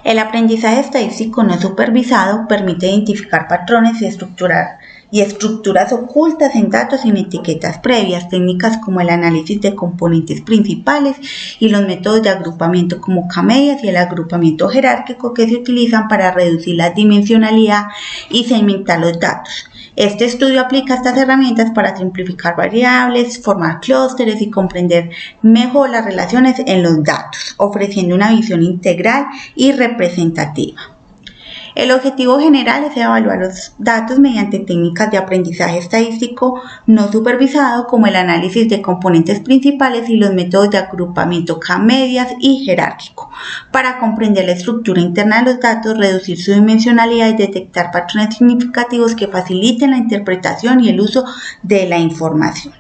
El aprendizaje estadístico no supervisado permite identificar patrones y estructuras ocultas en datos sin etiquetas previas. Técnicas como el análisis de componentes principales y los métodos de agrupamiento como K-medias y el agrupamiento jerárquico que se utilizan para reducir la dimensionalidad y segmentar los datos. Este estudio aplica estas herramientas para simplificar variables, formar clústeres y comprender mejor las relaciones en los datos, ofreciendo una visión integral y representativa. El objetivo general es evaluar los datos mediante técnicas de aprendizaje estadístico no supervisado como el análisis de componentes principales y los métodos de agrupamiento K-medias y jerárquico, para comprender la estructura interna de los datos, reducir su dimensionalidad y detectar patrones significativos que faciliten la interpretación y el uso de la información.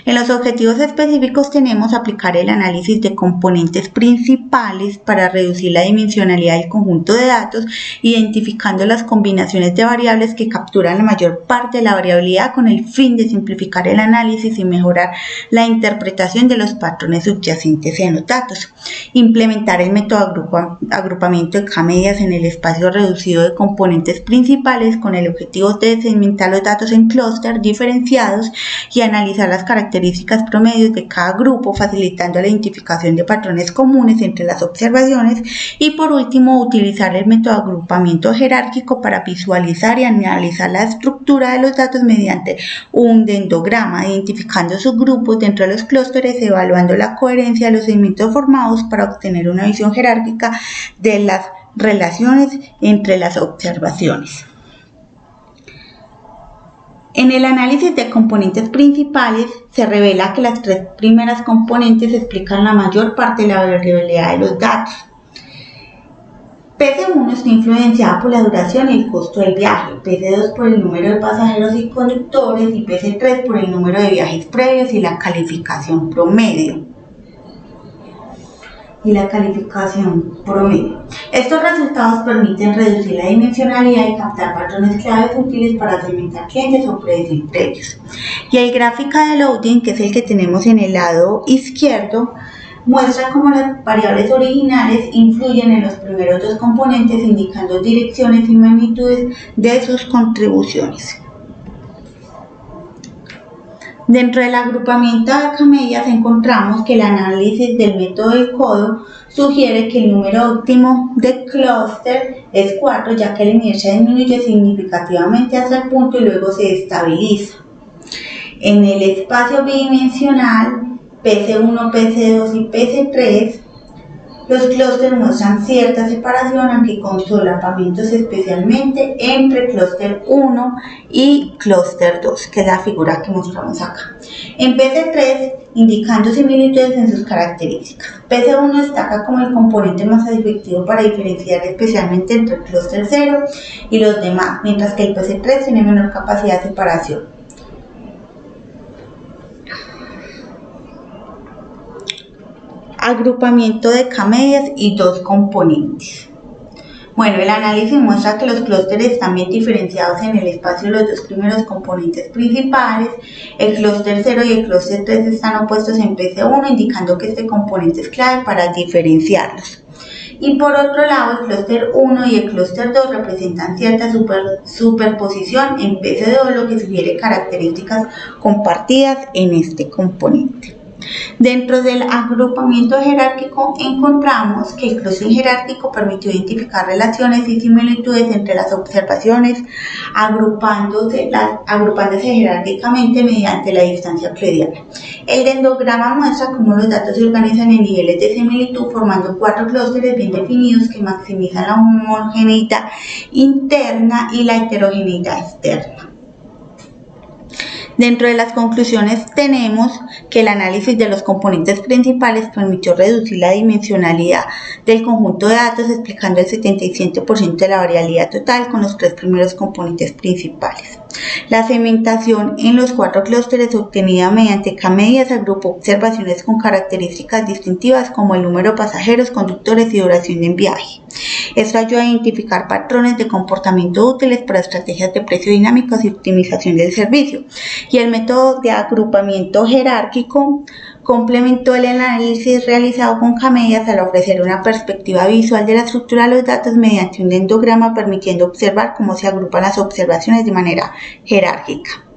En los objetivos específicos tenemos aplicar el análisis de componentes principales para reducir la dimensionalidad del conjunto de datos, identificando las combinaciones de variables que capturan la mayor parte de la variabilidad con el fin de simplificar el análisis y mejorar la interpretación de los patrones subyacentes en los datos. Implementar el método de agrupamiento de K-medias en el espacio reducido de componentes principales con el objetivo de segmentar los datos en clústeres diferenciados y analizar las características promedios de cada grupo, facilitando la identificación de patrones comunes entre las observaciones. Y por último, utilizar el método de agrupamiento jerárquico para visualizar y analizar la estructura de los datos mediante un dendrograma, identificando subgrupos dentro de los clústeres, evaluando la coherencia de los segmentos formados para obtener una visión jerárquica de las relaciones entre las observaciones. En el análisis de componentes principales se revela que las tres primeras componentes explican la mayor parte de la variabilidad de los datos. PC1 está influenciada por la duración y el costo del viaje, PC2 por el número de pasajeros y conductores y PC3 por el número de viajes previos y la calificación promedio. Estos resultados permiten reducir la dimensionalidad y captar patrones claves útiles para segmentar clientes o predecir precios. Y el gráfico de loading, que es el que tenemos en el lado izquierdo, muestra cómo las variables originales influyen en los primeros dos componentes, indicando direcciones y magnitudes de sus contribuciones. Dentro del agrupamiento de K-medias encontramos que el análisis del método del codo sugiere que el número óptimo de clúster es 4, ya que la inercia disminuye significativamente hasta el punto y luego se estabiliza. En el espacio bidimensional PC1, PC2 y PC3, los clústeres muestran cierta separación, aunque con solapamientos, especialmente entre clúster 1 y clúster 2, que es la figura que mostramos acá. En PC3, indicando similitudes en sus características. PC1 destaca como el componente más efectivo para diferenciar especialmente entre el clúster 0 y los demás, mientras que el PC3 tiene menor capacidad de separación. Agrupamiento de K-medias y dos componentes. Bueno, el análisis muestra que los clústeres están bien diferenciados en el espacio de los dos primeros componentes principales. El clúster 0 y el clúster 3 están opuestos en PC1, indicando que este componente es clave para diferenciarlos. Y por otro lado, el clúster 1 y el clúster 2 representan cierta superposición en PC2, lo que sugiere características compartidas en este componente. Dentro del agrupamiento jerárquico encontramos que el clúster jerárquico permitió identificar relaciones y similitudes entre las observaciones, agrupándose jerárquicamente mediante la distancia euclidiana. El dendrograma muestra cómo los datos se organizan en niveles de similitud, formando 4 clústeres bien definidos que maximizan la homogeneidad interna y la heterogeneidad externa. Dentro de las conclusiones tenemos que el análisis de los componentes principales permitió reducir la dimensionalidad del conjunto de datos, explicando el 77% de la variabilidad total con los 3 primeros componentes principales. La segmentación en los 4 clústeres obtenida mediante K-medias agrupó observaciones con características distintivas como el número de pasajeros, conductores y duración del viaje. Esto ayuda a identificar patrones de comportamiento útiles para estrategias de precio dinámicos y optimización del servicio. Y el método de agrupamiento jerárquico Complementó el análisis realizado con Camedias al ofrecer una perspectiva visual de la estructura de los datos mediante un dendrograma, permitiendo observar cómo se agrupan las observaciones de manera jerárquica.